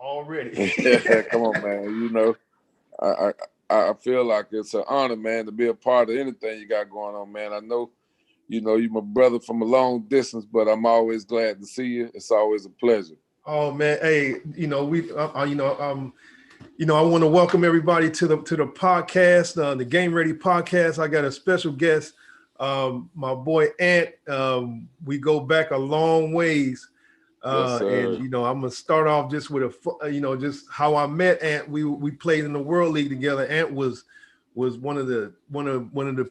already. Yeah, come on, man. I, I feel like it's an honor, man, to be a part of anything you got going on, man. I know, you my brother from a long distance, but I'm always glad to see you. It's always a pleasure. Oh man, hey, I want to welcome everybody to the podcast, the Game Ready podcast. I got a special guest, my boy Ant. We go back a long ways, Yes, and sir. I'm gonna start off just with just how I met Ant. We played in the World League together. Ant was one of the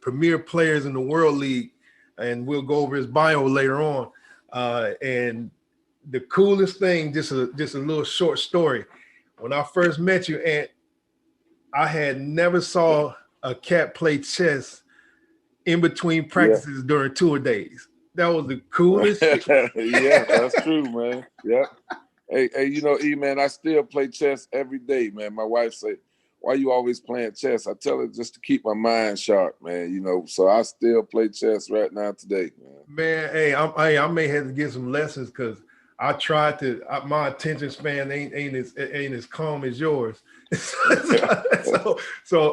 premier players in the World League, and we'll go over his bio later on. And the coolest thing, just a little short story. When I first met you, Ant, I had never saw a cat play chess in between Yeah. practices during tour days. That was the coolest shit. Yeah, that's true, man. Yep. Hey, E man, I still play chess every day, man. My wife say, "Why you always playing chess?" I tell her just to keep my mind sharp, man. So I still play chess right now today, man. Man, I may have to get some lessons because I tried to. My attention span ain't as calm as yours. so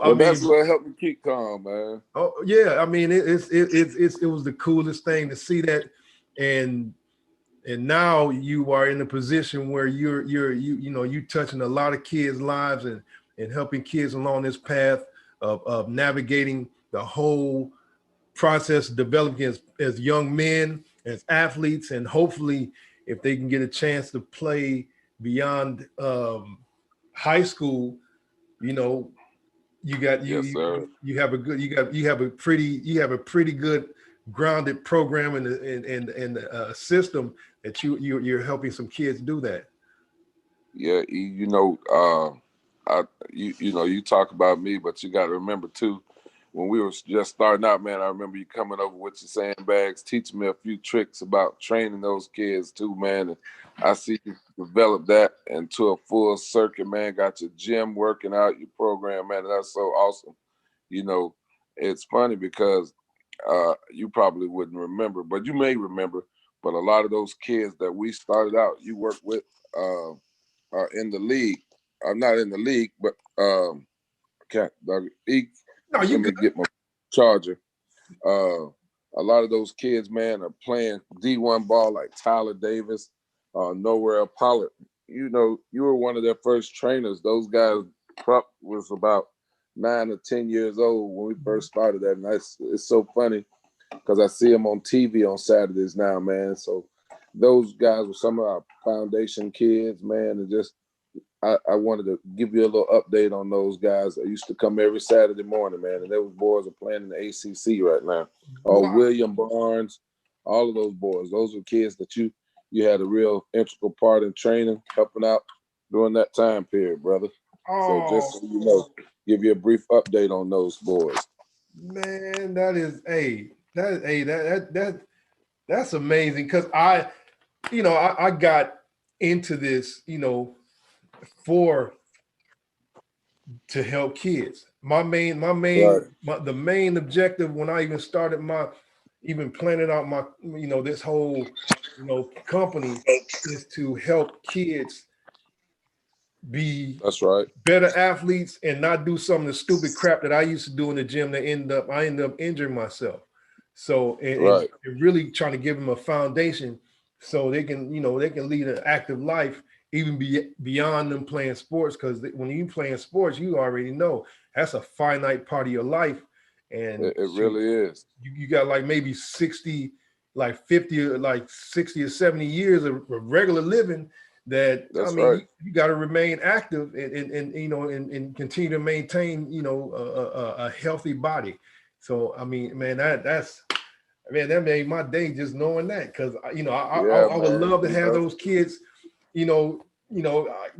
I Well, that's mean, what helped me keep calm, man. oh yeah, I mean it was the coolest thing to see that, and now you are in a position where you touching a lot of kids' lives and helping kids along this path of navigating the whole process of developing as young men, as athletes, and hopefully if they can get a chance to play beyond high school, you know, you got Yes, sir. you have a good you have a pretty good grounded program and system that you're helping some kids do that. Yeah, you talk about me, but you got to remember too, when we were just starting out, man. I remember you coming over with your sandbags, teaching me a few tricks about training those kids too, man. And I see you develop that into a full circuit, man. Got your gym working out, your program, man. That's so awesome. You know, it's funny because you probably wouldn't remember, but you may remember. But a lot of those kids that we started out, you worked with. Are in the league. I'm not in the league, but can't No, you let good. me get my charger. A lot of those kids, man, are playing D1 ball like Tyler Davis, Nowhere Pollard. You were one of their first trainers. Those guys was about 9 or 10 years old when we first started that, and it's so funny because I see them on TV on Saturdays now, man. So those guys were some of our foundation kids, man, and just I wanted to give you a little update on those guys. I used to come every Saturday morning, man, and those boys are playing in the ACC right now. Wow. William Barnes, all of those boys. Those were kids that you had a real integral part in training, helping out during that time period, brother. So just Oh so you know, give you a brief update on those boys. man, that's amazing because I got into this, for to help kids. Right. The main objective when I even started even planning out this whole, company is to help kids be That's right. better athletes and not do some of the stupid crap that I used to do in the gym that I ended up injuring myself. So Right. and really trying to give them a foundation so they can lead an active life even beyond them playing sports, because when you playing sports you already know that's a finite part of your life, and It shoot, really is. you got like maybe 60, like 50, or like 60 or 70 years of regular living that, I That's mean, right. you got to remain active and continue to maintain, a healthy body. So, I mean, man, man, that made my day just knowing that, because, Yeah, I would man. love to have those kids,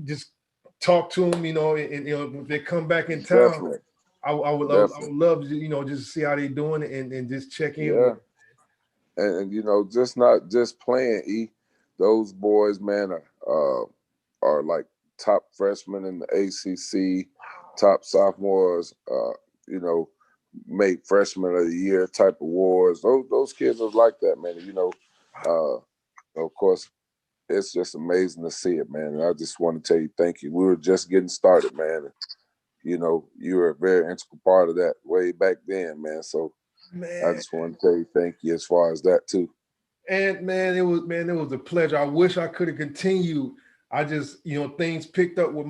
just talk to them, if they come back in town, Definitely. I Definitely. would love to, just see how they doing and just check in with Yeah. And just not just playing. Those boys, man, are like top freshmen in the ACC, top sophomores. You know, make freshman of the year type awards. Those kids are like that, man. Uh, of course. it's just amazing to see it, man. And I just want to tell you thank you. We were just getting started, man. You know, you were a very integral part of that way back then, man. So I Man. just want to tell you thank you as far as that too. And man, it was a pleasure. I wish I could have continued. I just, things picked up with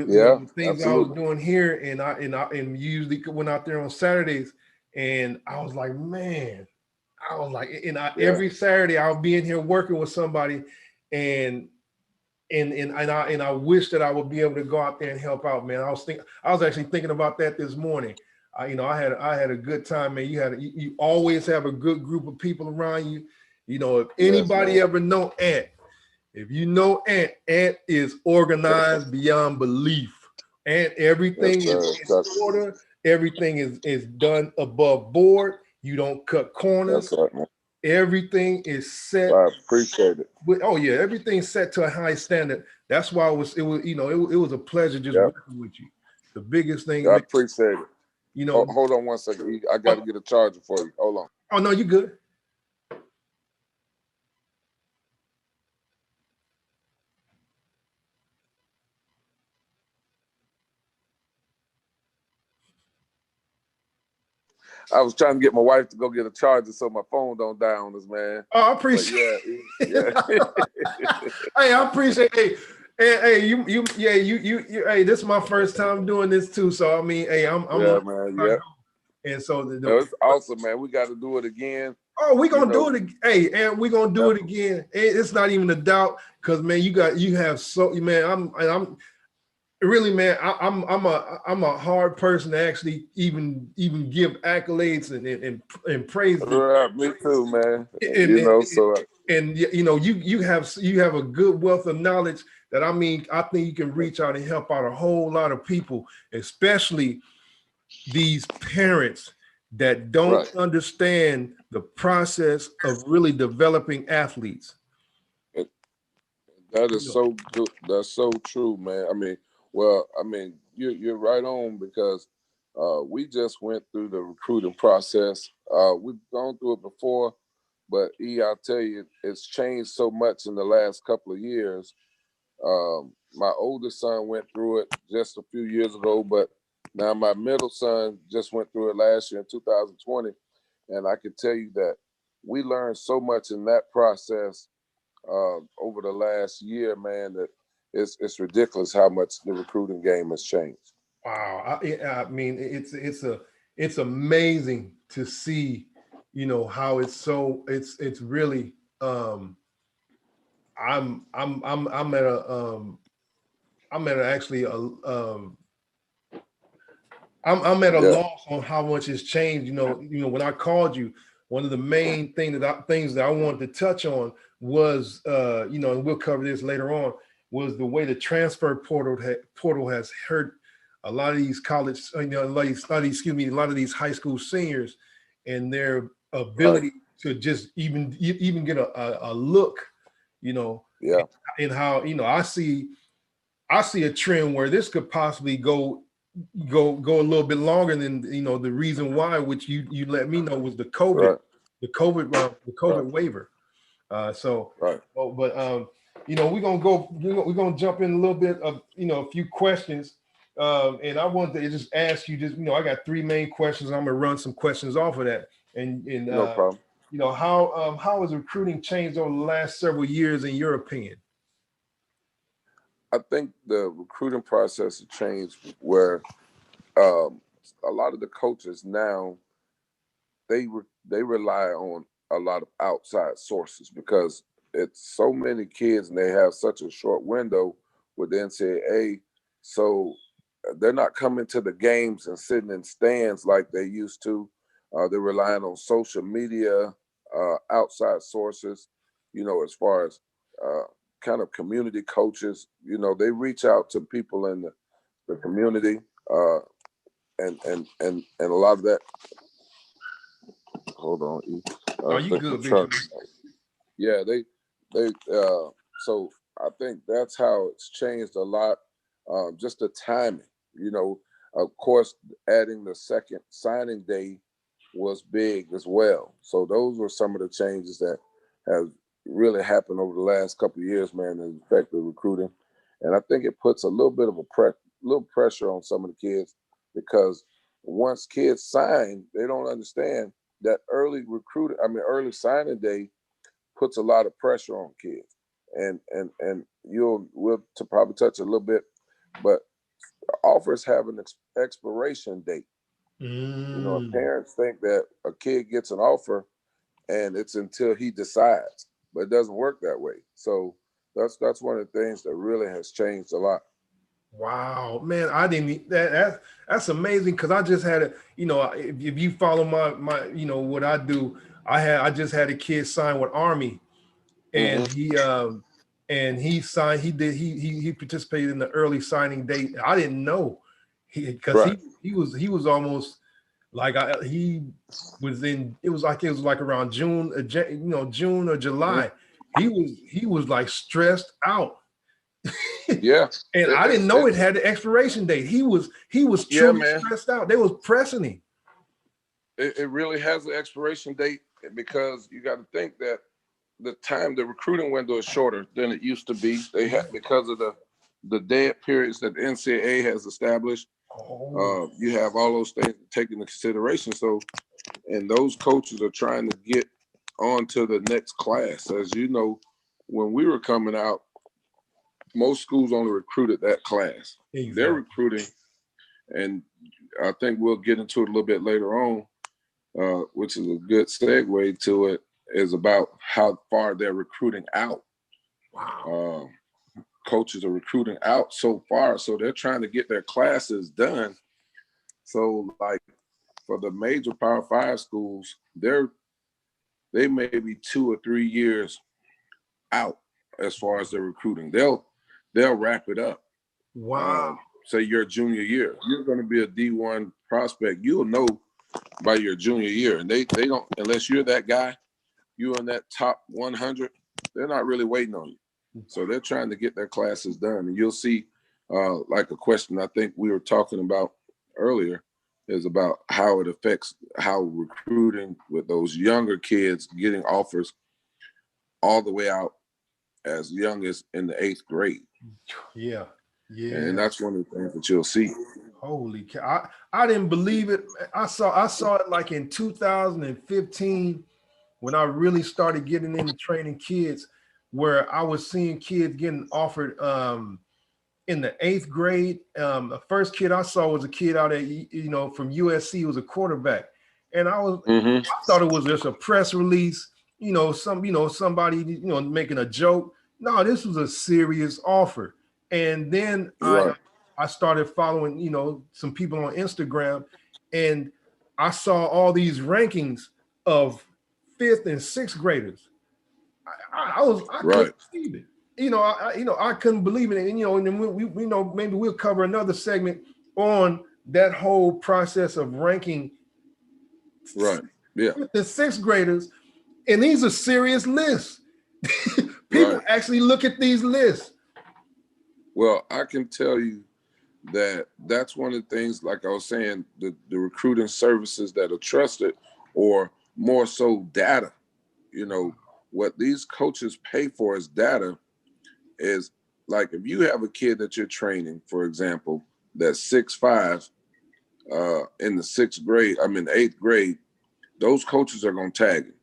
Yeah, the things I was absolutely. doing here, and usually went out there on Saturdays, and I was like, man, Yeah, every Saturday I'll be in here working with somebody, and I wish that I would be able to go out there and help out, man. I was actually thinking about that this morning. I had a good time, man. You always have a good group of people around you. If yes, anybody man. ever know Ant, if you know Ant is organized beyond belief. Ant, Yes, everything is sir. in order. Everything is done above board. You don't cut That's corners. right, man. Everything is set. I appreciate it. Oh yeah, everything's set to a high standard. That's why it was a pleasure just Yep. working with you. The biggest thing, I man, appreciate it. you know. Hold on one second. I got to Oh, get a charger for you. Hold on. oh no, you good. I was trying to get my wife to go get a charger so my phone don't die on us, man. Oh, I But appreciate. yeah. Hey, I appreciate. Hey, hey, this is my first time doing this too. So I mean, hey, I'm Yeah, learning man. how to Yeah. go. And so It's awesome, man. We got to do it again. oh, we You gonna do know, it. Hey, and we gonna do yeah, it again. It's not even a doubt, because man, you have so man. I'm really, man, I'm a hard person to actually even give accolades and praise the right, me too, man. and You know, so you have a good wealth of knowledge that I think you can reach out and help out a whole lot of people, especially these parents that don't right. understand the process of really developing athletes. It, that You is know, so good. That's so true, man. I mean, well, I mean, you're right on because we just went through the recruiting process. We've gone through it before, but I'll tell you, it's changed so much in the last couple of years. My oldest son went through it just a few years ago, but now my middle son just went through it last year in 2020. And I can tell you that we learned so much in that process over the last year, man, that it's ridiculous how much the recruiting game has changed. wow. I mean, it's amazing to see, how it's really I'm at a I'm at a, actually a I'm at a Yeah, loss on how much it's changed. When I called you, one of the main things that I wanted to touch on was, and we'll cover this later on, was the way the transfer portal has hurt a lot of these college, a lot of these high school seniors and their right. ability to just even get a look, you know, Yeah, and how I see a trend where this could possibly go a little bit longer than the reason why, which you let me know, was the right, the right, COVID waiver. So, right. oh, but we're gonna jump in a little bit of a few questions, and I want to just ask you just I got three main questions. I'm gonna run some questions off of that, and No problem. how has recruiting changed over the last several years in your opinion? I think the recruiting process has changed where um, a lot of the coaches now they rely on a lot of outside sources because it's so many kids and they have such a short window with the NCAA. So they're not coming to the games and sitting in stands like they used to. They're relying on social media, outside sources, as far as uh, kind of community coaches. They reach out to people in the community, uh, and a lot of that. Hold on, E. Are I you think my good, Big truck. Shot? Yeah, they so I think that's how it's changed a lot. Just the timing, of course, adding the second signing day was big as well. So those were some of the changes that have really happened over the last couple of years, man, is effective recruiting. And I think it puts a little bit of little pressure on some of the kids, because once kids sign, they don't understand that early signing day puts a lot of pressure on kids. And we'll to probably touch a little bit, but offers have an expiration date. Parents think that a kid gets an offer and it's until he decides, but it doesn't work that way. So that's one of the things that really has changed a lot. Wow, man, I didn't that's amazing, because I just had if you follow my what I do, I just had a kid sign with Army, and he signed, he participated in the early signing date. I didn't know, because he was almost like he was in, it was like around June, June or July. He was like stressed out. Yeah. And I didn't know it had the expiration date. He was truly stressed out. They was pressing him. It really has an expiration date, because you got to think that the recruiting window is shorter than it used to be. They have, because of the dead periods that the NCAA has established. You have all those things taken into consideration. So, and those coaches are trying to get on to the next class. As you know, when we were coming out, most schools only recruited that class. Exactly. They're recruiting, and I think we'll get into it a little bit later on, which is a good segue to it, is about how far they're recruiting out. Wow. Coaches are recruiting out so far, so they're trying to get their classes done. So, like, for the major Power 5 schools, they may be 2 or 3 years out as far as their recruiting. They'll wrap it up. Wow. Say your junior year, you're going to be a D1 prospect. You'll know by your junior year, and they don't, unless you're that guy, you're in that top 100. They're not really waiting on you. So they're trying to get their classes done. And you'll see, like a question I think we were talking about earlier, is about how it affects how recruiting with those younger kids getting offers all the way out as young as in the 8th grade. Yeah. Yeah. And that's one of the things that you'll see. Holy cow. I didn't believe it. I saw it like in 2015, when I really started getting into training kids, where I was seeing kids getting offered in the 8th grade. The first kid I saw was a kid out at, from USC. He was a quarterback. And I thought it was just a press release, somebody, making a joke. No, this was a serious offer. And then I started following, some people on Instagram, and I saw all these rankings of 5th and 6th graders. I couldn't believe it. I couldn't believe it. And, and then we maybe we'll cover another segment on that whole process of ranking. Right. Yeah. The 6th graders, and these are serious lists. People actually look at these lists. Well, I can tell you that's one of the things, like I was saying, the recruiting services that are trusted, or more so data. What these coaches pay for is data. Is like, if you have a kid that you're training, for example, that's 6'5", in the 6th grade, I mean 8th grade, those coaches are going to tag him.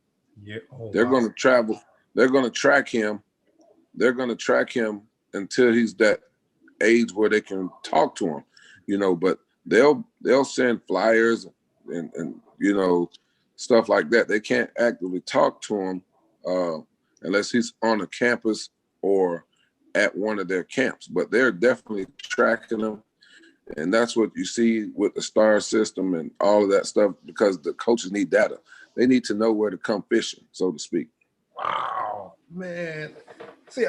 Yeah. They're going to travel. They're going to track him. They're going to track him until he's that age where they can talk to him, but they'll send flyers and stuff like that. They can't actively talk to him unless he's on a campus or at one of their camps, but they're definitely tracking them. And that's what you see with the STAR system and all of that stuff, because the coaches need data. They need to know where to come fishing, so to speak. Wow, man. See, this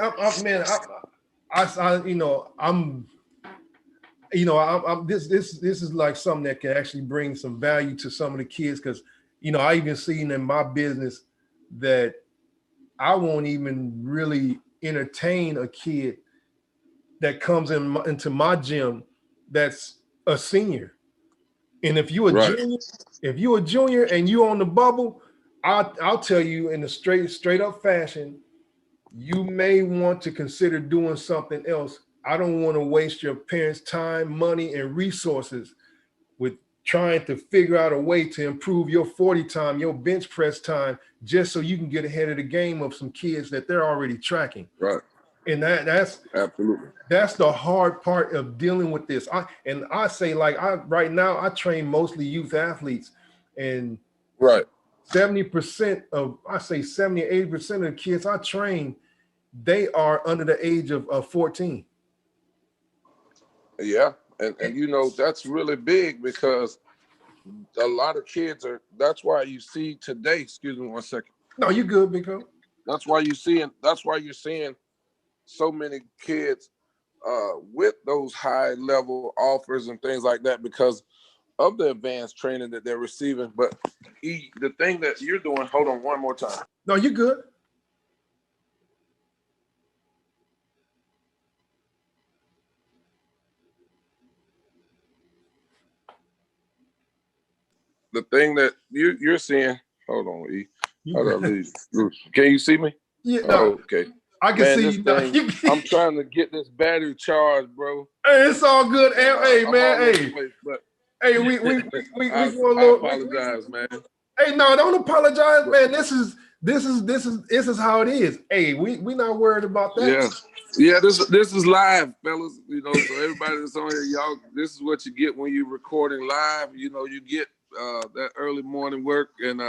is like something that can actually bring some value to some of the kids, because I even seen in my business that I won't even really entertain a kid that comes into my gym that's a senior. And if you're a junior and you on the bubble, I'll tell you in a straight up fashion, you may want to consider doing something else. I don't want to waste your parents' time, money, and resources with trying to figure out a way to improve your 40 time, your bench press time, just so you can get ahead of the game of some kids that they're already tracking. Right. And that's Absolutely. that's the hard part of dealing with this. I say, like, right now I train mostly youth athletes, and Right. 70% of, I say 70, 80% of the kids I train, they are under the age of 14. Yeah. And you know, that's really big because a lot of kids are, that's why you see today, excuse me one second. No, you good, Biko. That's why you're seeing so many kids with those high level offers and things like that because of the advanced training that they're receiving. But the thing that you're doing, hold on one more time. No, you good. The thing that you're seeing, hold on, E. You good. Can you see me? Yeah, no, Oh, okay. I can Man, see this you now. thing, I'm trying to get this battery charged, bro. Hey, it's all good. Hey, I'm man. all over the Hey, place, but hey, we I going a little. apologize, man. Hey, no, don't apologize, man. This is how it is. Hey, we not worried about that. Yeah. Yeah, this is live, fellas. You know, so everybody that's on here, y'all, this is what you get when you're recording live. You know, you get that early morning work, and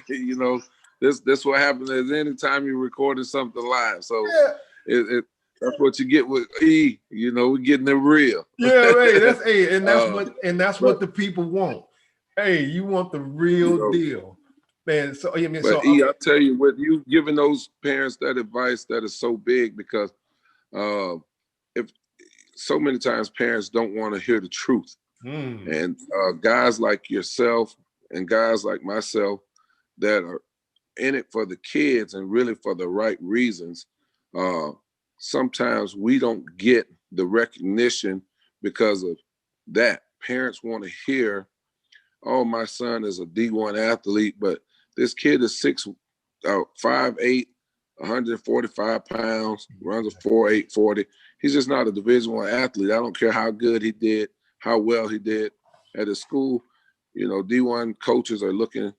you know, this what happens is anytime you're recording something live. So Yeah. that's what you get with E. You know, we're getting it real. Yeah, hey, and that's but what the people want. Hey, you want the real you know, deal, man. So I mean, but E, I tell you what, you giving those parents that advice that is so big because if so many times parents don't want to hear the truth, and guys like yourself and guys like myself that are in it for the kids and really for the right reasons, sometimes we don't get the recognition because of that. Parents want to hear, oh, my son is a D1 athlete, but this kid is 5'8", 145 pounds, runs a 4.8 40. He's just not a Division I athlete. I don't care how good he did, how well he did at his school. You know, D1 coaches are looking,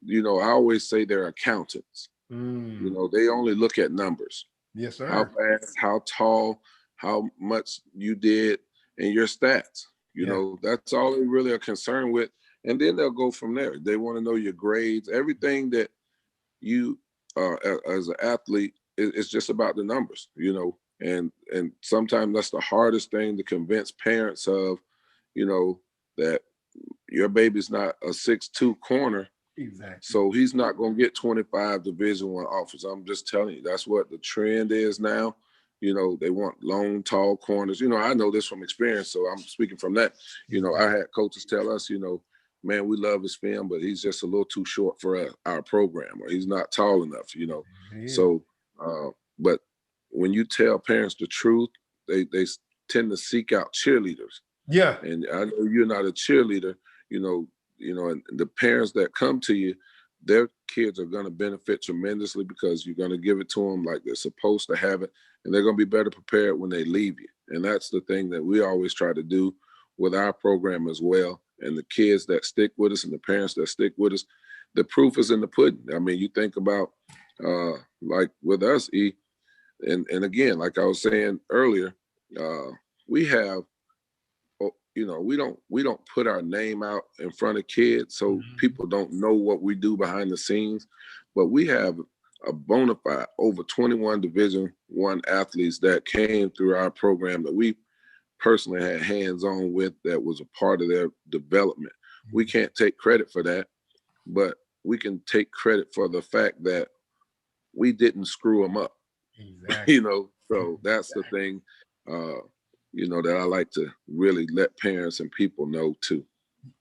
you know, I always say they're accountants. You know, they only look at numbers. Yes, sir. How fast, how tall, how much you did, and your stats. You know, that's all they really are concerned with. And then they'll go from there. They want to know your grades, everything that you as an athlete, it's just about the numbers, you know. And sometimes that's the hardest thing to convince parents of, you know, that your baby's not a 6'2" corner. Exactly. So he's not going to get 25 Division I offers. I'm just telling you, that's what the trend is now. You know, they want long, tall corners. You know, I know this from experience, so I'm speaking from that. You know, I had coaches tell us, you know, man, we love his film, but he's just a little too short for our program, or he's not tall enough, you know. So, but when you tell parents the truth, they tend to seek out cheerleaders. Yeah. And I know you're not a cheerleader, you know, and the parents that come to you, their kids are going to benefit tremendously because you're going to give it to them like they're supposed to have it, and they're going to be better prepared when they leave you. And that's the thing that we always try to do with our program as well. And the kids that stick with us and the parents that stick with us, the proof is in the pudding. I mean, you think about like with us, E, and again, like I was saying earlier, we have, you know, we don't put our name out in front of kids, so people don't know what we do behind the scenes. But we have a bona fide over 21 Division I athletes that came through our program that we personally had hands-on with, that was a part of their development. We can't take credit for that, but we can take credit for the fact that we didn't screw them up. Exactly. You know, so that's the thing. You know, that I like to really let parents and people know too.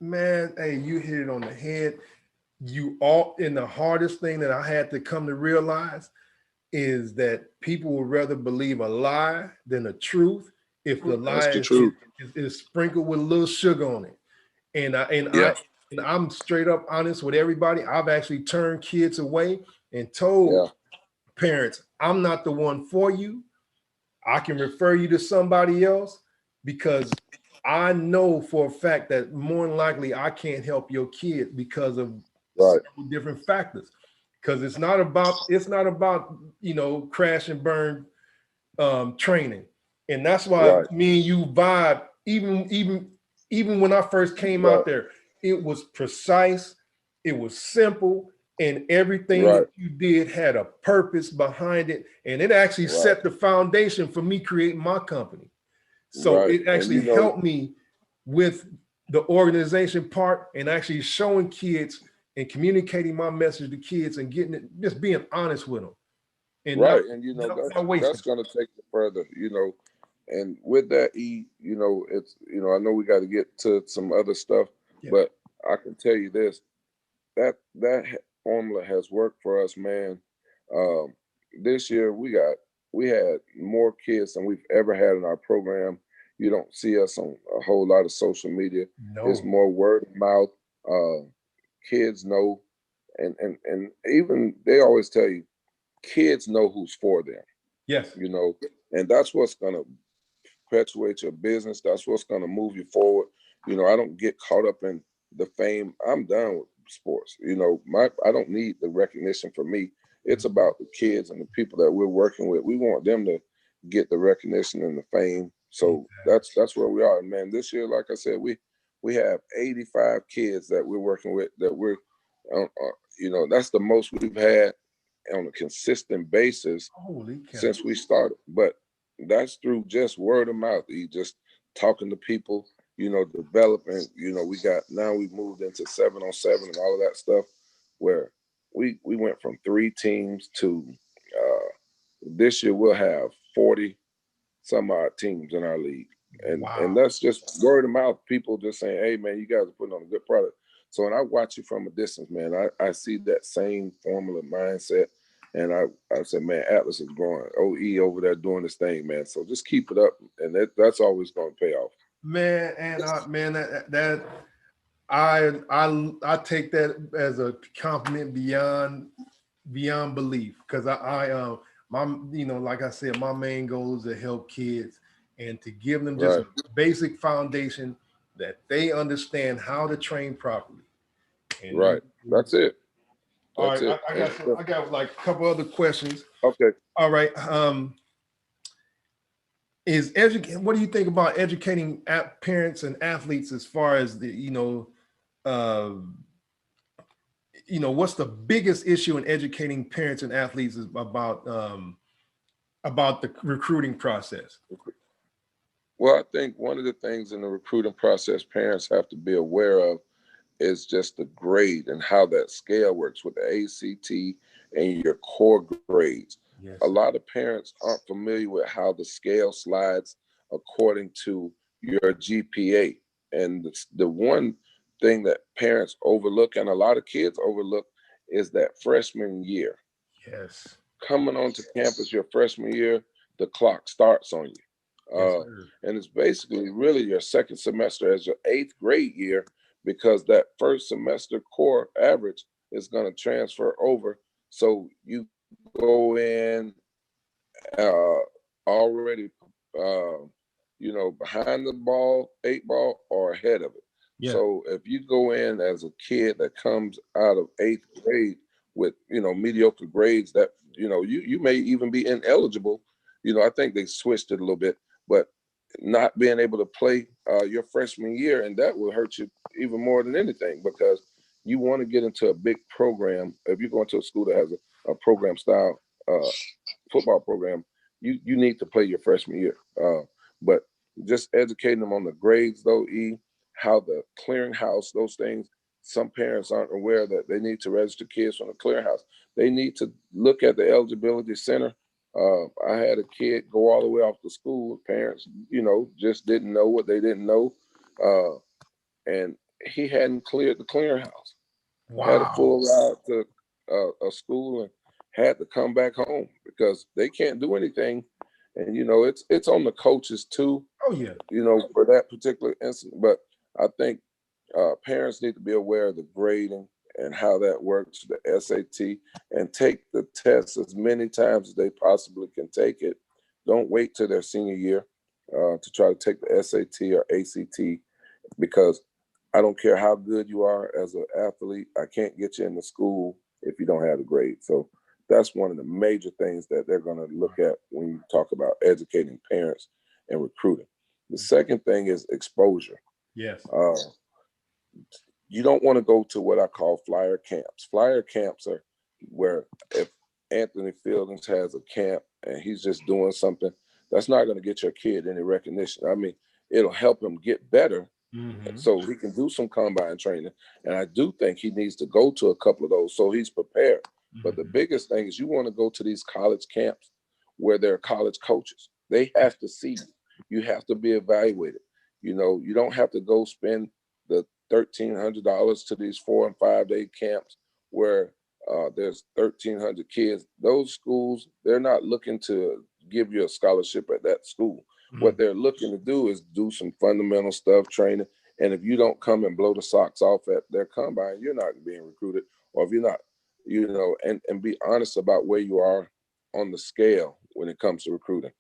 Man, hey, you hit it on the head. And the hardest thing that I had to come to realize is that people would rather believe a lie than the truth if the lie is sprinkled with a little sugar on it. And I'm straight up honest with everybody. I've actually turned kids away and told parents, I'm not the one for you. I can refer you to somebody else because I know for a fact that more than likely I can't help your kid because of Right. several different factors. Because it's not about crash and burn training, and that's why Right. me and you vibe. Even when I first came Right. out there, it was precise, it was simple, and everything Right. that you did had a purpose behind it, and it actually Right. set the foundation for me creating my company. So Right. it And actually helped me with the organization part and actually showing kids and communicating my message to kids and getting it, just being honest with them and right. And not wasting. that's gonna take it further, And with that, it's I know we got to get to some other stuff, Yeah. but I can tell you this, that formula has worked for us, man. Um, this year we had more kids than we've ever had in our program. You don't see us on a whole lot of social media. It's No. more word of mouth. Uh, Kids know, and even they always tell you, kids know who's for them. Yes. You know, and that's what's gonna perpetuate your business. That's what's gonna move you forward. I don't get caught up in the fame. I'm done with sports. I don't need the recognition for me. It's about the kids and the people that we're working with. We want them to get the recognition and the fame. So that's where we are. And man, this year, like I said, we have 85 kids that we're working with that we're that's the most we've had on a consistent basis Holy cow. since we started. But that's through just word of mouth. You just talking to people, developing. We've moved into 7-on-7 and all of that stuff, where we went from 3 teams to this year we'll have 40 some odd teams in our league. And Wow. that's just word of mouth, people just saying, hey man, you guys are putting on a good product. So when I watch you from a distance, man, I see that same formula mindset. And I said, man, Atlas is growing. OE over there doing this thing, man. So just keep it up, and that's always going to pay off. Man, and man, that I take that as a compliment beyond belief, because my like I said, my main goal is to help kids and to give them just Right. a basic foundation that they understand how to train properly. And Right. That's it. all That's right, it. I got like a couple other questions. Okay. All right. What do you think about educating parents and athletes as far as uh, what's the biggest issue in educating parents and athletes is about the recruiting process? Well, I think one of the things in the recruiting process parents have to be aware of is just the grade and how that scale works with the ACT and your core grades. A Yes. lot of parents aren't familiar with how the scale slides according to your GPA. And the one thing that parents overlook and a lot of kids overlook is that freshman year. Yes. Coming onto campus your freshman year, the clock starts on you. Yes, sir. And it's basically really your second semester as your 8th grade year, because that first semester core average is going to transfer over. So you go in already, behind the ball, 8 ball, or ahead of it. Yeah. So if you go in as a kid that comes out of 8th grade with mediocre grades, that you may even be ineligible. I think they switched it a little bit, but not being able to play your freshman year, and that will hurt you even more than anything, because you want to get into a big program. If you're going to a school that has a program style football program, you need to play your freshman year. But just educating them on the grades, though, how the clearinghouse, those things. Some parents aren't aware that they need to register kids from the clearinghouse. They need to look at the eligibility center. I had a kid go all the way off to school. Parents, just didn't know what they didn't know, and he hadn't cleared the clearinghouse. Had a Wow. full ride to a school and had to come back home because they can't do anything. And it's on the coaches too, Oh yeah. for that particular incident. But I think parents need to be aware of the grading and how that works, the SAT, and take the test as many times as they possibly can take it. Don't wait till their senior year to try to take the SAT or ACT, because I don't care how good you are as an athlete, I can't get you into school if you don't have the grade. So that's one of the major things that they're going to look at when you talk about educating parents and recruiting. The second thing is exposure. Yes. You don't want to go to what I call flyer camps. Flyer camps are where if Anthony Fieldings has a camp and he's just doing something, that's not going to get your kid any recognition. I mean, it'll help him get better so he can do some combine training. And I do think he needs to go to a couple of those so he's prepared. But the biggest thing is you want to go to these college camps where there are college coaches. They have to see you. You have to be evaluated. You know, you don't have to go spend the $1,300 to these 4 and 5 day camps where there's 1,300 kids. Those schools, they're not looking to give you a scholarship at that school. What they're looking to do is do some fundamental stuff, training. And if you don't come and blow the socks off at their combine, you're not being recruited. Or if you're not, you know, and be honest about where you are on the scale when it comes to recruiting.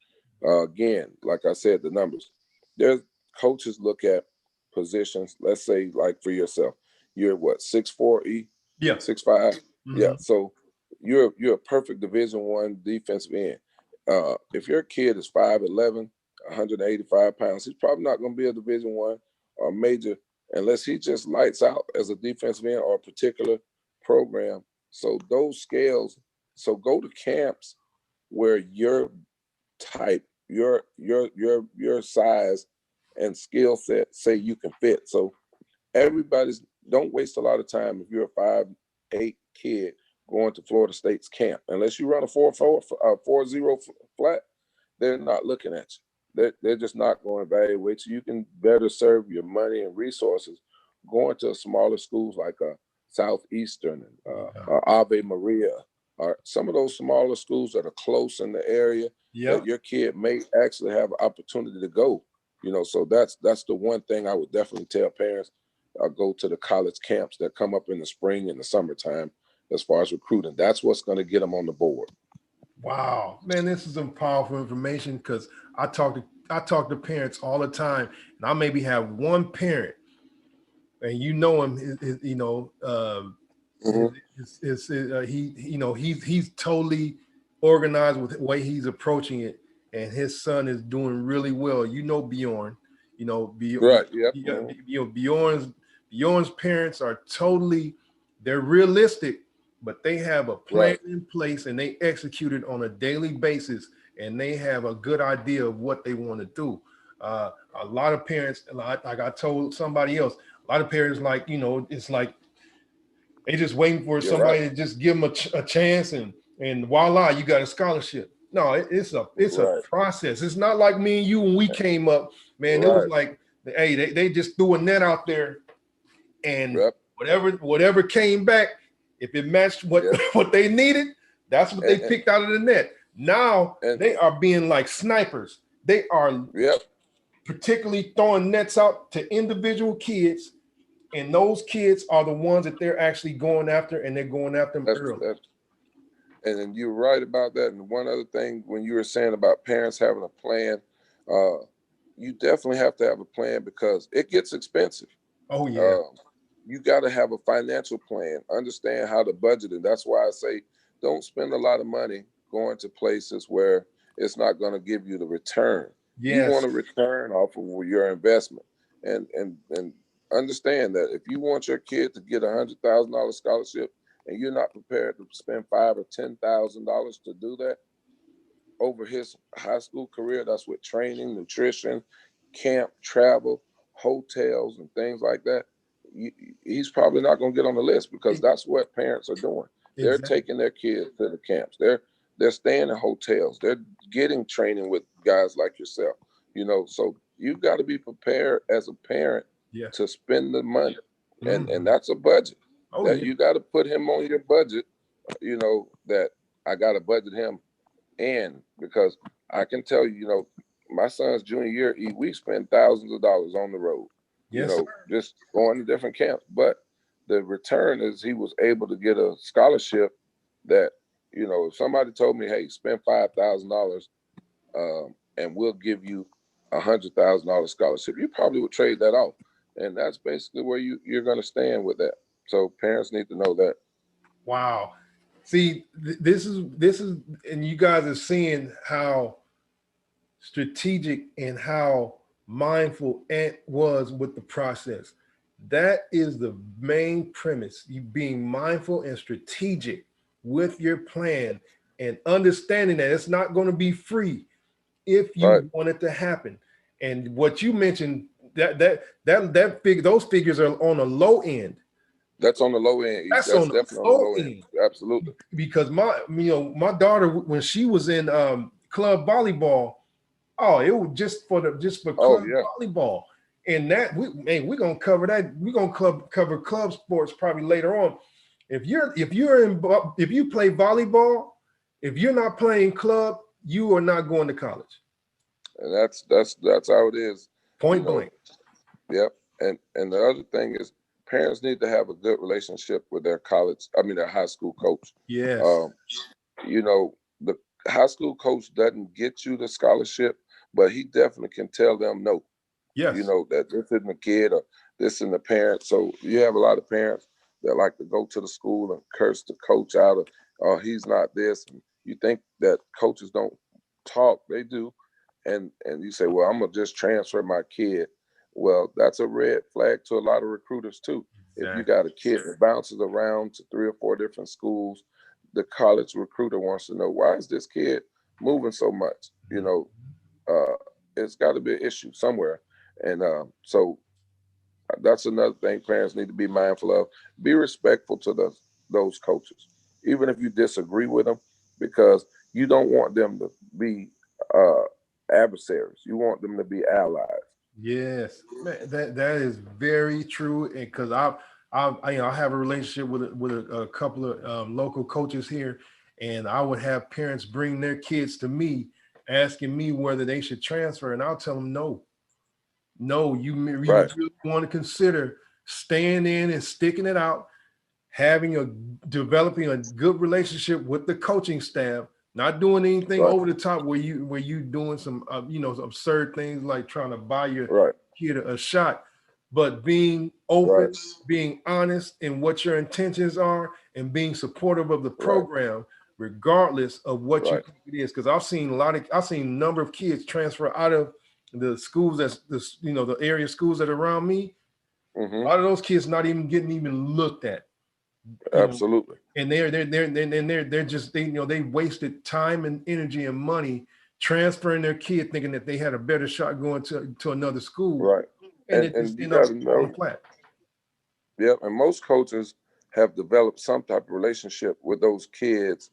Again, like I said, the numbers. There's coaches look at positions. Let's say, like for yourself, you're what, 6'4" E, Yeah. 6'5". Yeah. So you're a perfect Division I defensive end. If your kid is 5'11", 185 pounds, he's probably not going to be a Division I or major unless he just lights out as a defensive end or a particular program. So those scales. So go to camps where your type, your size and skill set say you can fit. So don't waste a lot of time if you're a 5'8" kid going to Florida State's camp. Unless you run a 4.0 flat, they're not looking at you. They're just not going to evaluate you. You can better serve your money and resources going to smaller schools like Southeastern and Ave Maria, or some of those smaller schools that are close in the area that your kid may actually have an opportunity to go. You know, so that's the one thing I would definitely tell parents. Go to the college camps that come up in the spring and the summertime as far as recruiting. That's what's going to get them on the board. Wow, man, this is some powerful information because I talk to parents all the time, and I maybe have one parent, and you know him, you know, he's totally organized with the way he's approaching it, and his son is doing really well. You know, Bjorn, you know, Right. Yep. Bjorn's parents are they're realistic, but they have a plan in place and they execute it on a daily basis, and they have a good idea of what they want to do. A lot of parents, like I told somebody else, a lot of parents, like, you know, it's like they just waiting for somebody to just give them a chance, and voila, you got a scholarship. No, it's a process. It's not like me and you when we came up, man. It was like, hey, they just threw a net out there, and whatever came back, if it matched what they needed, that's what they picked out of the net. Now they are being like snipers. They are particularly throwing nets out to individual kids, and those kids are the ones that they're actually going after, and they're going after them early. And you're right about that. And one other thing, when you were saying about parents having a plan, you definitely have to have a plan because it gets expensive. Oh yeah. You got to have a financial plan, understand how to budget it. That's why I say don't spend a lot of money going to places where it's not going to give you the return. You want a return off of your investment, and understand that if you want your kid to get $100,000 scholarship and you're not prepared to spend $5,000 or $10,000 to do that over his high school career, that's with training, nutrition, camp, travel, hotels, and things like that. He's probably not going to get on the list because that's what parents are doing. They're taking their kids to the camps. They're staying in hotels. They're getting training with guys like yourself. You know, so you've got to be prepared as a parent to spend the money, and that's a budget. You got to put him on your budget. You know that I got to budget him, and because I can tell you, you know, my son's junior year, we spend thousands of dollars on the road. You know, just going to different camps. But the return is he was able to get a scholarship that, you know, if somebody told me, hey, spend $5,000 and we'll give you $100,000 scholarship, you probably would trade that off. And that's basically where you're going to stand with that. So parents need to know that. Wow. See, this is, and you guys are seeing how strategic and how mindful Ant was with the process. That is the main premise. You being mindful and strategic with your plan and understanding that it's not going to be free if you Right. want it to happen. And what you mentioned, those figures are on a low end. That's on the low end. That's That's on the definitely on the low low end. end. Absolutely. Because my daughter, when she was in club volleyball, oh, it was just for Oh club yeah. volleyball. And that we're gonna cover that. We're gonna cover club sports probably later on. If you play volleyball, if you're not playing club, you are not going to college. And that's how it is. Point blank. Yep. And the other thing is parents need to have a good relationship with their their high school coach. Yes. You know, the high school coach doesn't get you the scholarship, but he definitely can tell them no. Yes. You know, that this isn't a kid or this isn't a parent. So you have a lot of parents that like to go to the school and curse the coach out of, oh, he's not this. And you think that coaches don't talk. They do. And you say, well, I'm gonna just transfer my kid. Well, that's a red flag to a lot of recruiters too. Exactly. If you got a kid that bounces around to 3 or 4 different schools, the college recruiter wants to know, why is this kid moving so much? You know, it's got to be an issue somewhere. And so that's another thing parents need to be mindful of. Be respectful to those coaches, even if you disagree with them, because you don't want them to be adversaries. You want them to be allies. Yes, man, that is very true. And because I have a relationship with a couple of local coaches here, and I would have parents bring their kids to me, asking me whether they should transfer, and I'll tell them no. No, you Right. really want to consider staying in and sticking it out, developing a good relationship with the coaching staff, not doing anything Right. over the top where you doing some absurd things like trying to buy your Right. kid a shot, but being open, Right. being honest in what your intentions are, and being supportive of the Right. program regardless of what you Right. think it is. Because I've seen a number of kids transfer out of the schools the area schools that are around me. A Hmm. lot of those kids not even getting even looked at. Absolutely. And they're just they wasted time and energy and money transferring their kid thinking that they had a better shot going to another school, Right. and it just And you end up got to falling know, flat. yeah, and most coaches have developed some type of relationship with those kids.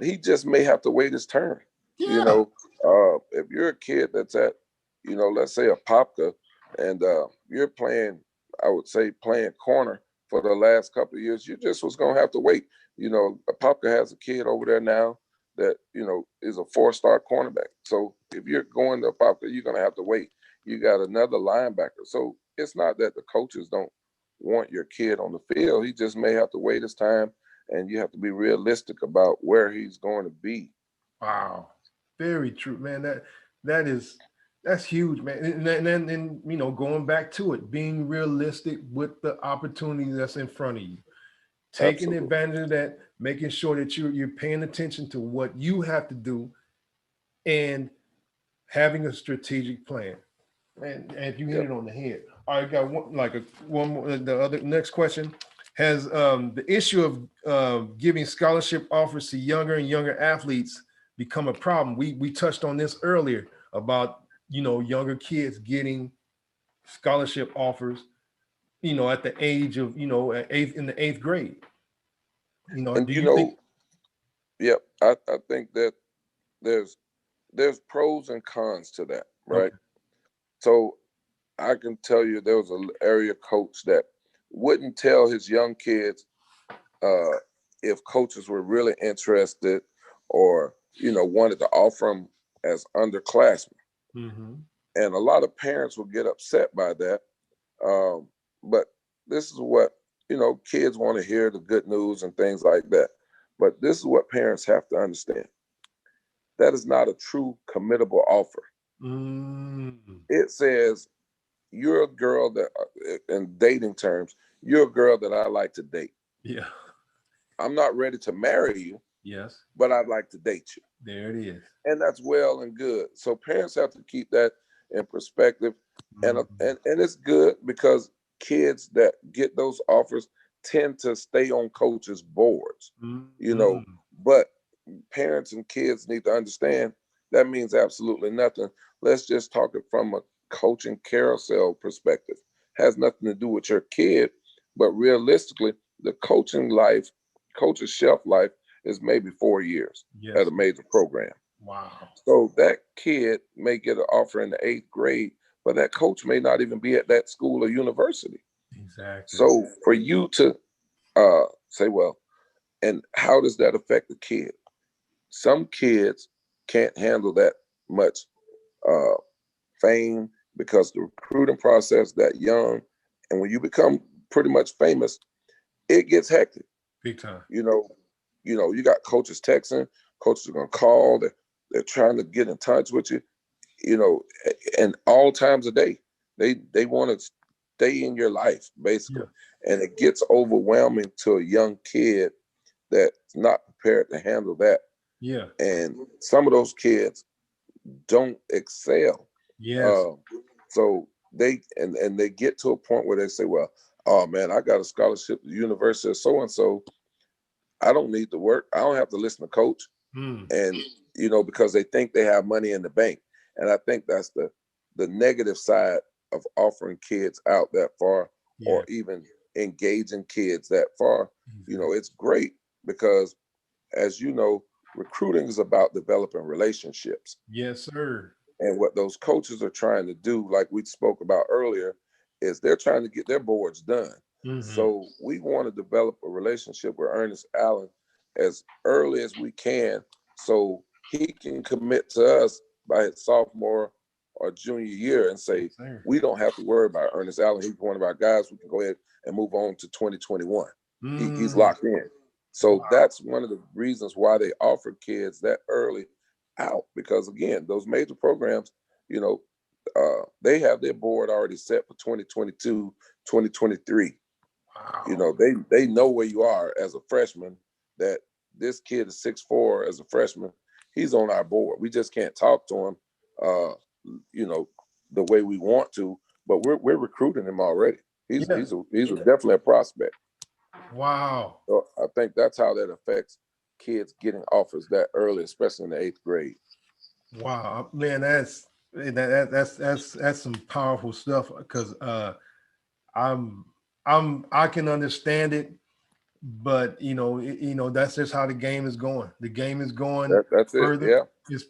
He just may have to wait his turn. You Yeah. know, if you're a kid that's at, let's say Apopka, and you're playing, I would say playing corner for the last couple of years, you just was gonna have to wait. Apopka has a kid over there now that is a 4-star cornerback. So if you're going to Apopka, you're gonna have to wait. You got another linebacker. So it's not that the coaches don't want your kid on the field. He just may have to wait his time, and you have to be realistic about where he's going to be. Wow. Very true, man. That's huge, man. And going back to it, being realistic with the opportunity that's in front of you, taking Absolutely. advantage of that, making sure that you're paying attention to what you have to do, and having a strategic plan. And you hit Yep. it on the head. I got one more. The other next question: has the issue of giving scholarship offers to younger and younger athletes become a problem? We touched on this earlier about younger kids getting scholarship offers. At the age of in the eighth grade. And Do you think? yep, I think that there's there's pros and cons to that, right? Okay. So I can tell you there was an area coach that wouldn't tell his young kids uh, if coaches were really interested or wanted to offer them as underclassmen, Mm-hmm. and a lot of parents would get upset by that. Um, but this is what kids want to hear the good news and things like that. But this is what parents have to understand. That is not a true committable offer. It says, you're a girl that, in dating terms, you're a girl that I like to date. Yeah. I'm not ready to marry you. Yes. But I'd like to date you. There it is. And that's well and good. So parents have to keep that in perspective. And it's good because kids that get those offers tend to stay on coaches' boards, but parents and kids need to understand that means absolutely nothing. Let's just talk it from a coaching carousel perspective. Has nothing to do with your kid, but realistically, the coach's shelf life is maybe 4 years at a major program. Wow. So that kid may get an offer in the 8th grade, but that coach may not even be at that school or university. Exactly. So for you to say, well, and how does that affect the kid? Some kids can't handle that much fame because the recruiting process that young, and when you become pretty much famous, it gets hectic. Big time. You got coaches texting, coaches are gonna call, they're trying to get in touch with you, and all times of day. They want to stay in your life, basically. Yeah. And it gets overwhelming to a young kid that's not prepared to handle that. Yeah. And some of those kids don't excel. Yes. So they get to a point where they say, well, oh man, I got a scholarship at the University of so-and-so. I don't need to work. I don't have to listen to coach. And, because they think they have money in the bank. And I think that's the negative side of offering kids out that far, or even engaging kids that far. It's great because, as you know, recruiting is about developing relationships. Yes, sir. And what those coaches are trying to do, like we spoke about earlier, is they're trying to get their boards done. So we want to develop a relationship with Ernest Allen as early as we can, so he can commit to us by his sophomore or junior year and say, we don't have to worry about Ernest Allen. He's one of our guys. We can go ahead and move on to 2021. He's locked in. So that's one of the reasons why they offer kids that early out, because again, those major programs, they have their board already set for 2022, 2023. Wow. They know where you are as a freshman, that this kid is 6'4" as a freshman. He's on our board. We just can't talk to him, the way we want to, but we're recruiting him already. He's definitely a prospect. Wow. So I think that's how that affects kids getting offers that early, especially in the 8th grade. Wow, man, that's some powerful stuff, because I can understand it, but that's just how the game is going. The game is going that's further. It. Yeah. It's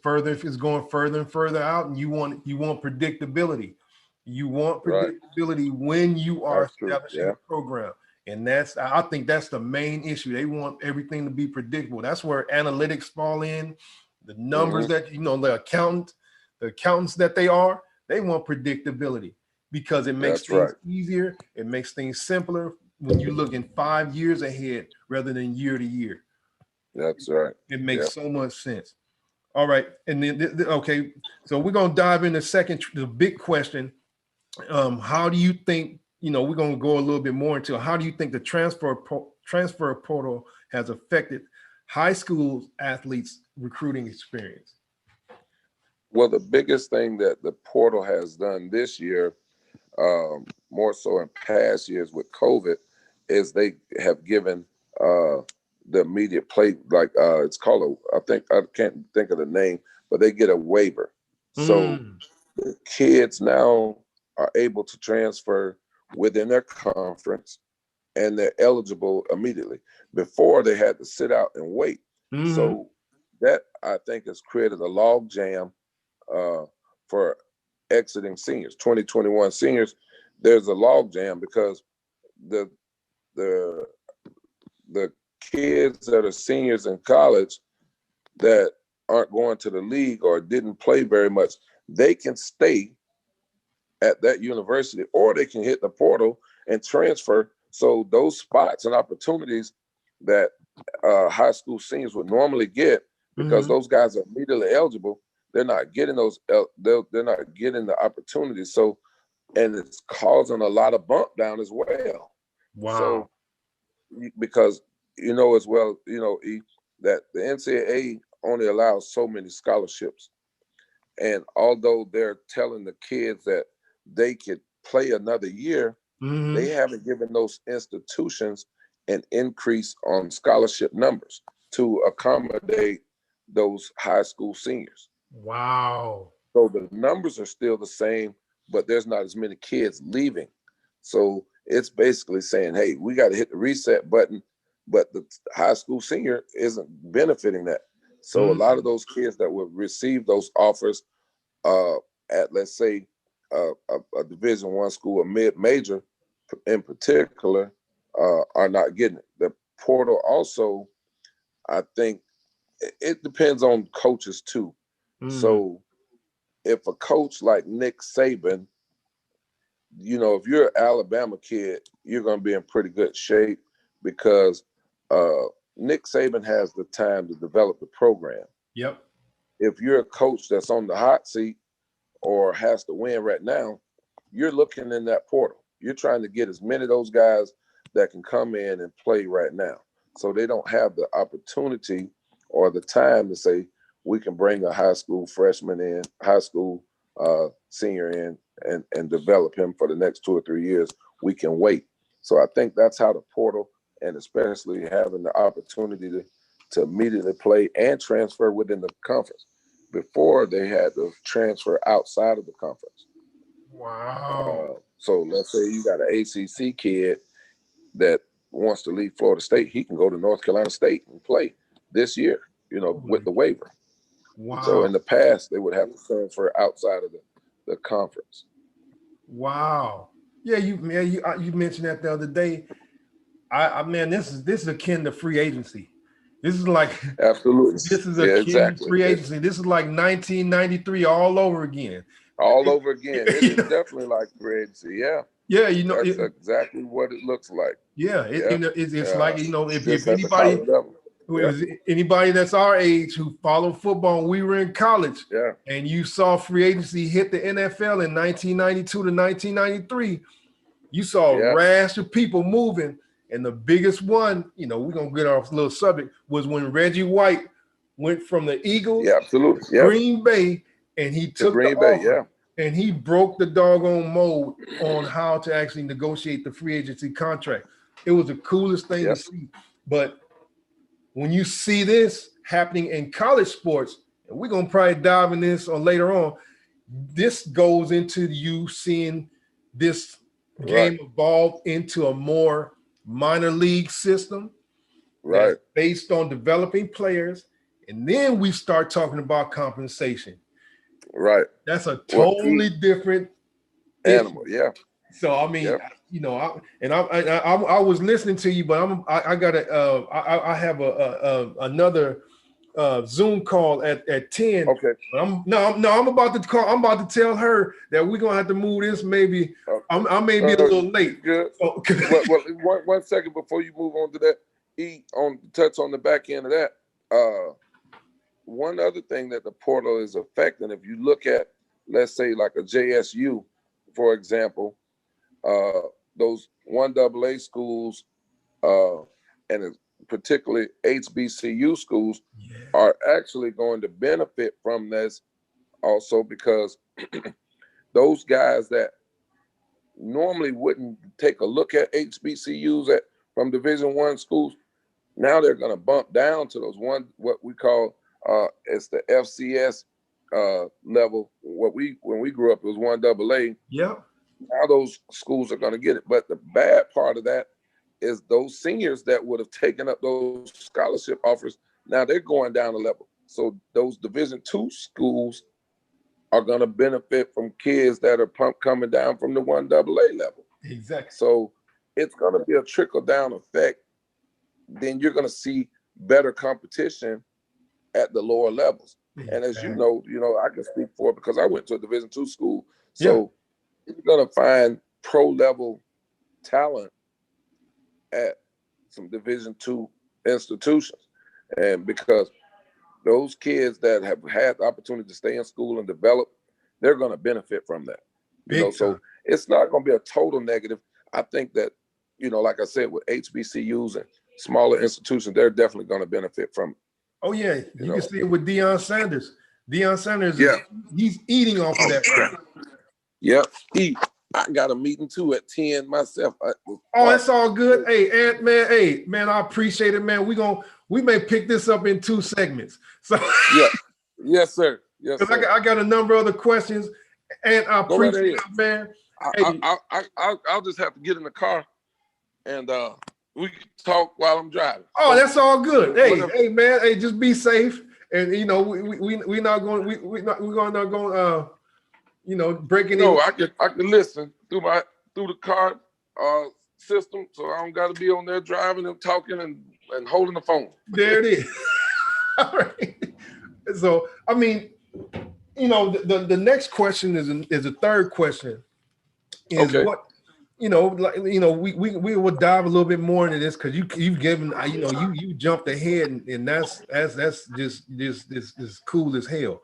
going further and further out, and you want predictability. You want predictability when you are establishing a program. And I think that's the main issue. They want everything to be predictable. That's where analytics fall in. The numbers that, the accountants that they want predictability, because it makes things easier. It makes things simpler when you look in 5 years ahead rather than year to year. That's right. It makes so much sense. All right. And then, okay, so we're going to dive into the big question. How do you think, we're going to go a little bit more into how do you think the transfer portal has affected high school athletes' recruiting experience? Well, the biggest thing that the portal has done this year, more so in past years with COVID, is they have given the immediate play, like it's called I can't think of the name, but they get a waiver. So the kids now are able to transfer within their conference, and they're eligible immediately. Before, they had to sit out and wait. So that, I think, has created a log jam for exiting seniors, 2021 seniors. There's a log jam because the kids that are seniors in college that aren't going to the league or didn't play very much, they can stay at that university, or they can hit the portal and transfer So those spots and opportunities that high school seniors would normally get, because those guys are immediately eligible, they're not getting those. They're not getting the opportunities. So, and it's causing a lot of bump down as well. Wow. So, because as well, that the NCAA only allows so many scholarships, and although they're telling the kids that they could play another year, they haven't given those institutions an increase on scholarship numbers to accommodate those high school seniors. Wow. So the numbers are still the same, but there's not as many kids leaving. So it's basically saying, hey, we got to hit the reset button, but the high school senior isn't benefiting that. So a lot of those kids that will receive those offers at, let's say, a Division I school, a mid-major in particular, are not getting it. The portal also, I think, it depends on coaches too. So if a coach like Nick Saban, if you're an Alabama kid, you're going to be in pretty good shape, because Nick Saban has the time to develop the program. Yep. If you're a coach that's on the hot seat or has to win right now, you're looking in that portal. You're trying to get as many of those guys that can come in and play right now. So they don't have the opportunity or the time to say, we can bring a high school freshman in, high school senior in, and develop him for the next 2 or 3 years. We can wait. So I think that's how the portal, and especially having the opportunity to immediately play and transfer within the conference. Before, they had to transfer outside of the conference. Wow. So let's say you got an ACC kid that wants to leave Florida State, he can go to North Carolina State and play this year, with the waiver. So Wow. in the past, they would have to transfer outside of the conference. Wow. Yeah, you mentioned that the other day. Man, this is akin to free agency. This is like Absolutely. this is Yeah, akin to exactly. free agency. This is like 1993 all over again. All over again. It is know? definitely like free agency. Yeah. Yeah, That's exactly what it looks like. yeah, Yeah. it's like if Just at the anybody college level. Yeah. anybody that's our age who followed football, and we were in college, Yeah. and you saw free agency hit the NFL in 1992 to 1993, you saw a rash of people moving. And the biggest one, we're going to get off a little subject, was when Reggie White went from the Eagles absolutely. to Green Bay, and he took the Green Bay, offer, and he broke the doggone mold on how to actually negotiate the free agency contract. It was the coolest thing to see. But when you see this happening in college sports, and we're going to probably dive in this on later on, this goes into you seeing this game evolve into a more minor league system that's based on developing players. And then we start talking about compensation. Right. That's a totally different animal. issue. Yeah. So, I mean, I was listening to you, but I got I have another Zoom call at 10. Okay. I'm about to call. I'm about to tell her that we're gonna have to move this. Maybe I may be a little late. Good. Well, one second before you move on to that, touch on the back end of that. One other thing that the portal is affecting, if you look at, let's say, like a JSU, for example, those 1AA schools, and particularly HBCU schools, are actually going to benefit from this also, because those guys that normally wouldn't take a look at HBCUs from Division I schools, now they're going to bump down to those what we call it's the FCS level. When we grew up, it was 1AA. Yeah. Now those schools are going to get it. But the bad part of that is those seniors that would have taken up those scholarship offers, now they're going down a level. So those Division II schools are going to benefit from kids that are coming down from the 1AA level. Exactly. So it's going to be a trickle down effect. Then you're going to see better competition at the lower levels. Exactly. And as you know, I can speak for it because I went to a Division II school. So you're going to find pro level talent at some Division II institutions. And because those kids that have had the opportunity to stay in school and develop, they're going to benefit from that. So it's not going to be a total negative. I think that, like I said, with HBCUs and smaller institutions, they're definitely going to benefit from it. Oh yeah, you can see it with Deion Sanders. Deion Sanders, he's eating off of that. Yep. I got a meeting too at 10 myself. Oh, it's all good. Hey, Ant, man. Hey, man, I appreciate it, man. We may pick this up in 2 segments. So yeah, yes, sir. Yes, sir. I got a number of other questions, and I appreciate it, man. I'll just have to get in the car, and we can talk while I'm driving. Oh, that's all good. Hey, man. Hey, just be safe, and we're not going. We're not going. Breaking. No, I can listen through the car system, so I don't got to be on there driving and talking and holding the phone. There it is. All right. So, I mean, the next question is a third question. Is okay. What we will dive a little bit more into this because you've given you jumped ahead and that's just cool as hell.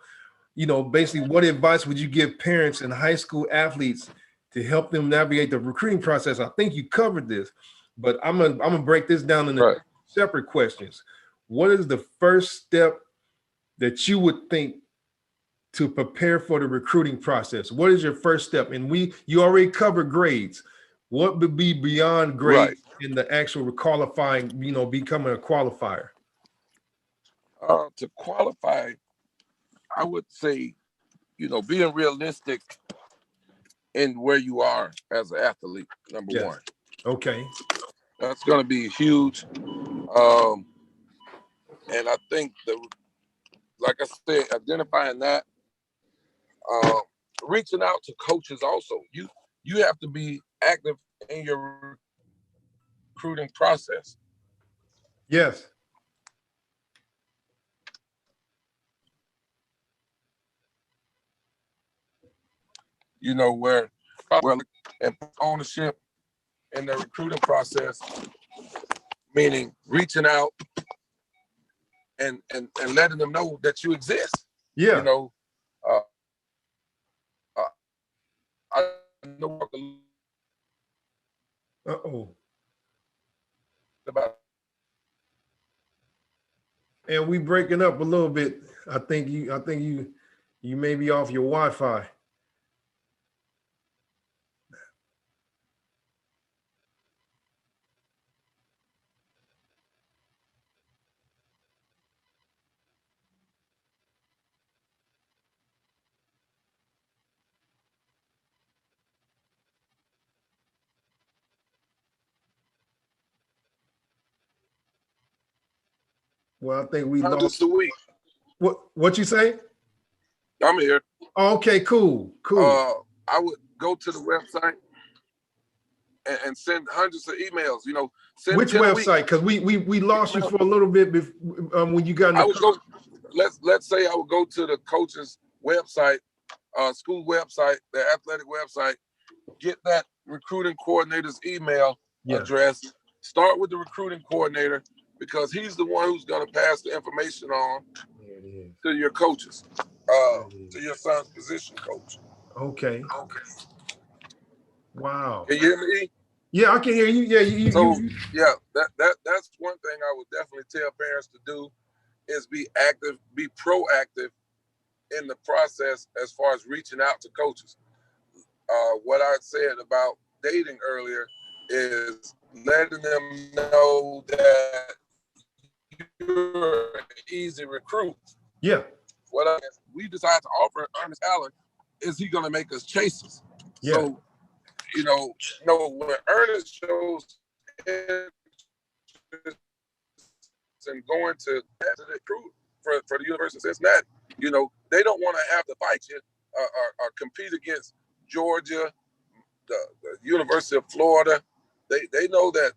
Basically, what advice would you give parents and high school athletes to help them navigate the recruiting process? I think you covered this, but I'm gonna break this down into separate questions. What is the first step that you would think to prepare for the recruiting process? What is your first step? And you already covered grades. What would be beyond grades in the actual qualifying, becoming a qualifier? To qualify, I would say, being realistic in where you are as an athlete, number one. Okay. That's going to be huge. And I think like I said, identifying that, reaching out to coaches also. You have to be active in your recruiting process. Yes. Where and ownership in the recruiting process, meaning reaching out and letting them know that you exist. Yeah. I know about. And we breaking up a little bit. I think you may be off your Wi-Fi. Well, I think we lost. Just a week. What you say? I'm here. Okay, cool. I would go to the website and send hundreds of emails. Which website? Because we lost you for a little bit when you got in the let's say I would go to the coach's website, school website, the athletic website, get that recruiting coordinator's email address, start with the recruiting coordinator because he's the one who's going to pass the information on to your coaches, to your son's position coach. Okay. Wow. Can you hear me? Yeah, I can hear you. Yeah, that's one thing I would definitely tell parents to do is be active, be proactive in the process as far as reaching out to coaches. What I said about dating earlier is letting them know that you're an easy recruit. Yeah. What we decide to offer Ernest Allen is he going to make us chasers. Yeah. So, when Ernest shows interest in going to recruit for the University of Cincinnati, they don't want to have to fight you or compete against Georgia, the University of Florida. They know that,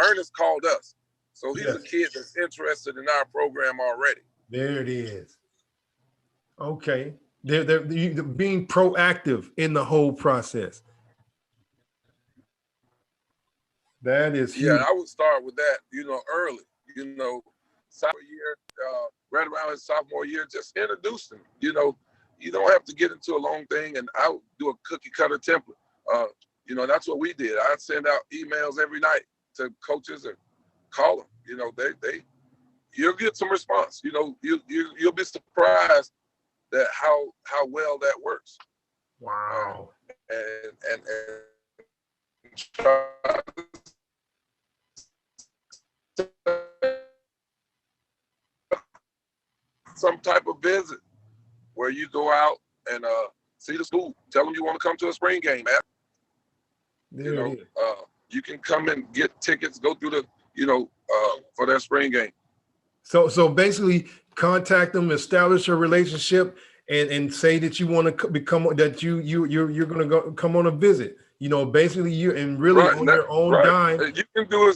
Ernest called us. So he's a kid that's interested in our program already. There it is. Okay. They're being proactive in the whole process. That is Yeah, huge. I would start with that, early, sophomore year, right around his sophomore year, just introduce them. You don't have to get into a long thing, and I would do a cookie cutter template. That's what we did. I'd send out emails every night to coaches and call them. You'll get some response. You'll be surprised that how well that works. Wow. And try some type of visit where you go out and see the school. Tell them you want to come to a spring game, man. There it is. You can come and get tickets, go through the, for their spring game. So basically contact them, establish a relationship, and say that you want to become, that you're going to go come on a visit. Basically you, and really Right, on your own right. dime. You can do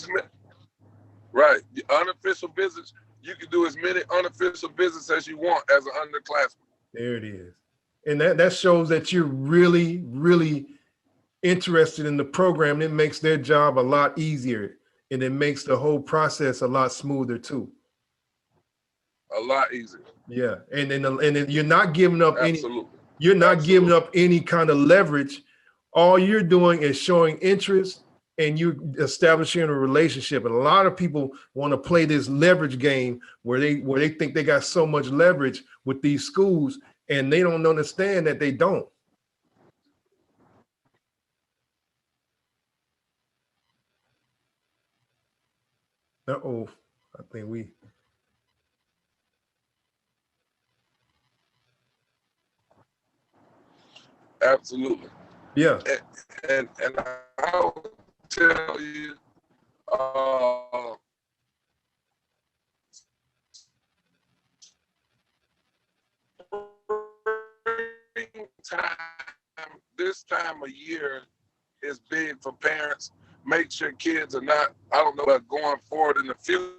right. The unofficial visits, you can do as many unofficial visits as you want as an underclassman. There it is. And that shows that you're really, really interested in the program. It makes their job a lot easier, and it makes the whole process a lot smoother too. A lot easier. Yeah, and then you're not giving up Absolutely. You're not giving up any kind of leverage. All you're doing is showing interest, and you establishing a relationship. And a lot of people want to play this leverage game where they think they got so much leverage with these schools, and they don't understand that they don't. Uh-oh, I think we. Absolutely. Yeah. And I'll tell you, this time of year is big for parents. Make sure kids are not, I don't know, about going forward in the future.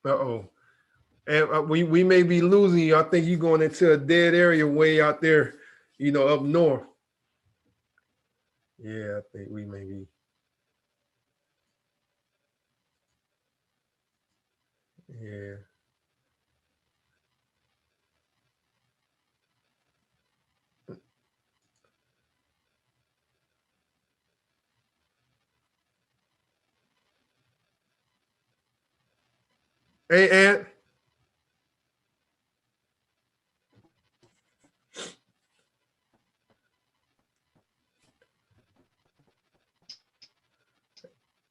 Uh-oh. And we may be losing you. I think you're going into a dead area way out there, up north. Yeah, I think we may be. Yeah. Hey, Ant.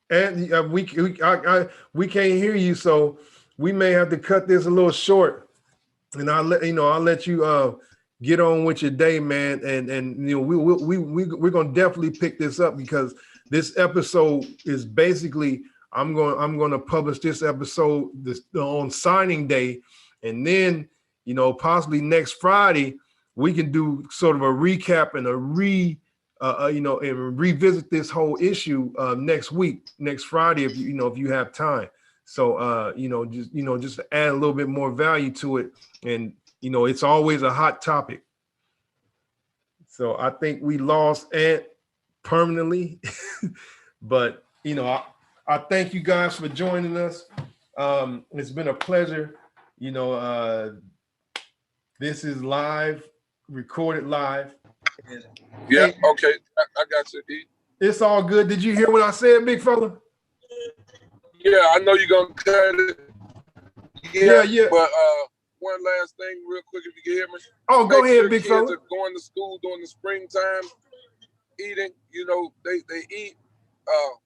And we can't hear you, so we may have to cut this a little short. And I'll let you get on with your day, man. And we're gonna definitely pick this up, because this episode is basically I'm going to publish this episode on signing day, and then possibly next Friday we can do sort of a recap and and revisit this whole issue next Friday, if you have time. So just to add a little bit more value to it, and it's always a hot topic. So I think we lost Ant permanently, but I thank you guys for joining us. It's been a pleasure. This is live, recorded live. Yeah, okay, I got you, E. It's all good. Did you hear what I said, big fella? Yeah, I know you're gonna cut it. Yeah. But one last thing, real quick, if you can hear me. Oh, go ahead, big kids fella. are going to school during the springtime, eating. They eat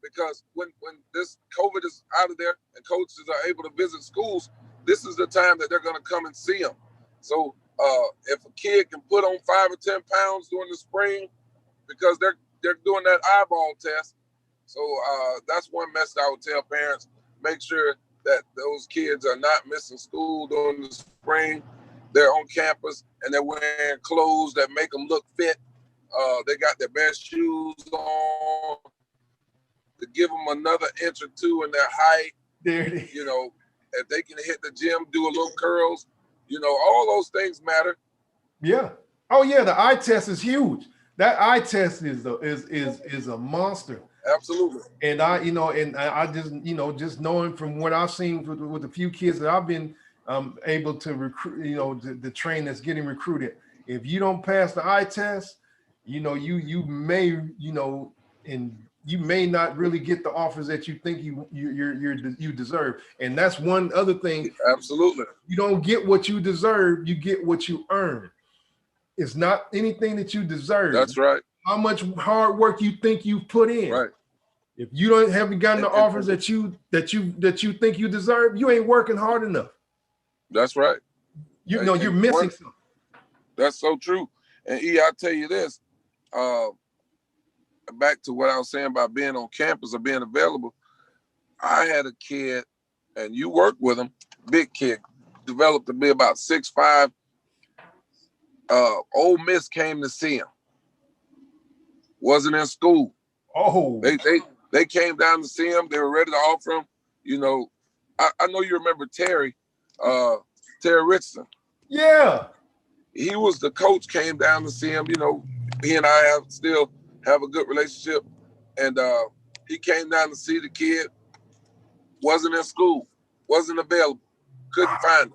because when this COVID is out of there and coaches are able to visit schools, this is the time that they're gonna come and see them. So if a kid can put on 5 or 10 pounds during the spring, because they're doing that eyeball test. So that's one message I would tell parents: make sure that those kids are not missing school during the spring. They're on campus and they're wearing clothes that make them look fit. They got their best shoes on to give them another inch or two in their height. There it is. If they can hit the gym, do a little curls, all those things matter. Yeah, Oh yeah, the eye test is huge. That eye test is a monster. Absolutely. And I just, just knowing from what I've seen with the few kids that I've been able to recruit, the train that's getting recruited. If you don't pass the eye test, you may, and you may not really get the offers that you think you deserve. And that's one other thing. Absolutely. You don't get what you deserve, you get what you earn. It's not anything that you deserve. That's right. How much hard work you think you've put in. Right. If you haven't gotten the offers that you think you deserve, you ain't working hard enough. That's right. You're missing something. That's so true. And I'll tell you this, back to what I was saying about being on campus or being available. I had a kid, and you worked with him, big kid, developed to be about 6'5". Ole Miss came to see him. Wasn't in school. Oh. They came down to see him. They were ready to offer him. I know you remember Terry Richardson. Yeah. He was the coach, came down to see him. He and I still have a good relationship. And he came down to see the kid. Wasn't in school. Wasn't available. Couldn't find him.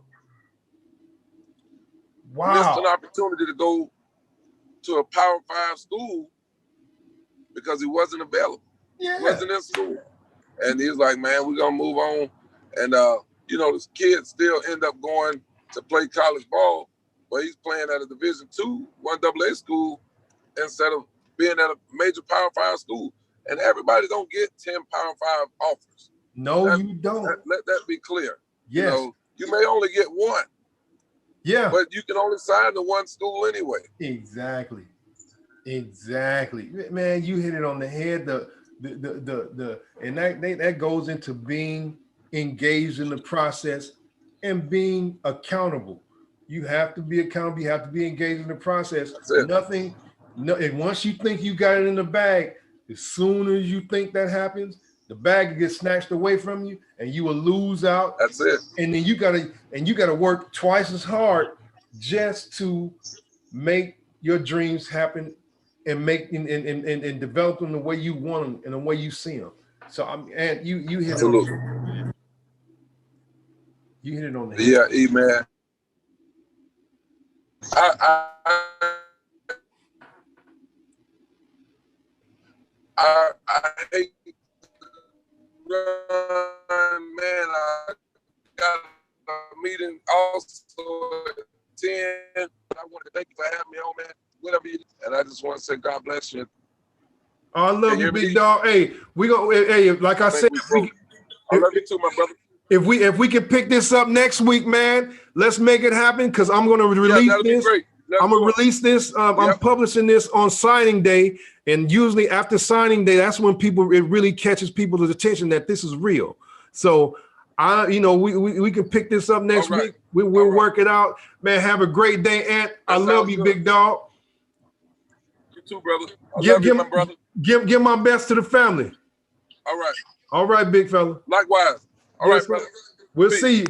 Wow. Missed an opportunity to go to a Power 5 school because he wasn't available. Yeah. Wasn't in school. And he was like, man, we're going to move on. And, this kid still end up going to play college ball, but he's playing at a Division II, 1AA school, instead of being at a major Power 5 school. And everybody don't get 10 Power 5 offers. No, you don't. Let that be clear. Yes. You may only get one. Yeah. But you can only sign to one school anyway. Exactly. Man, you hit it on the head. And that goes into being engaged in the process and being accountable. You have to be accountable. You have to be engaged in the process. And once you think you got it in the bag, as soon as you think that happens, the bag gets snatched away from you and you will lose out. That's it. And then you gotta work twice as hard just to make your dreams happen and make and develop them the way you want them and the way you see them. So and you hit Absolutely. You hit it on the head. Yeah, man. I hate run, man. I got a meeting also at 10. I want to thank you for having me on, man. Whatever you do. And I just want to say God bless you. Oh, I love you, big dog. Hey, like I said, I love you too, my brother. If we can pick this up next week, man, let's make it happen because I'm going to release this. I'm going to release this. I'm publishing this on signing day. And usually after signing day, that's when it really catches people's attention that this is real. So we can pick this up next week. We'll work it out. Man, have a great day, Ant. I love you, big dog. You too, brother. I love you, my brother. Give my best to the family. All right. All right, big fella. Likewise. All right, brother. We'll see you.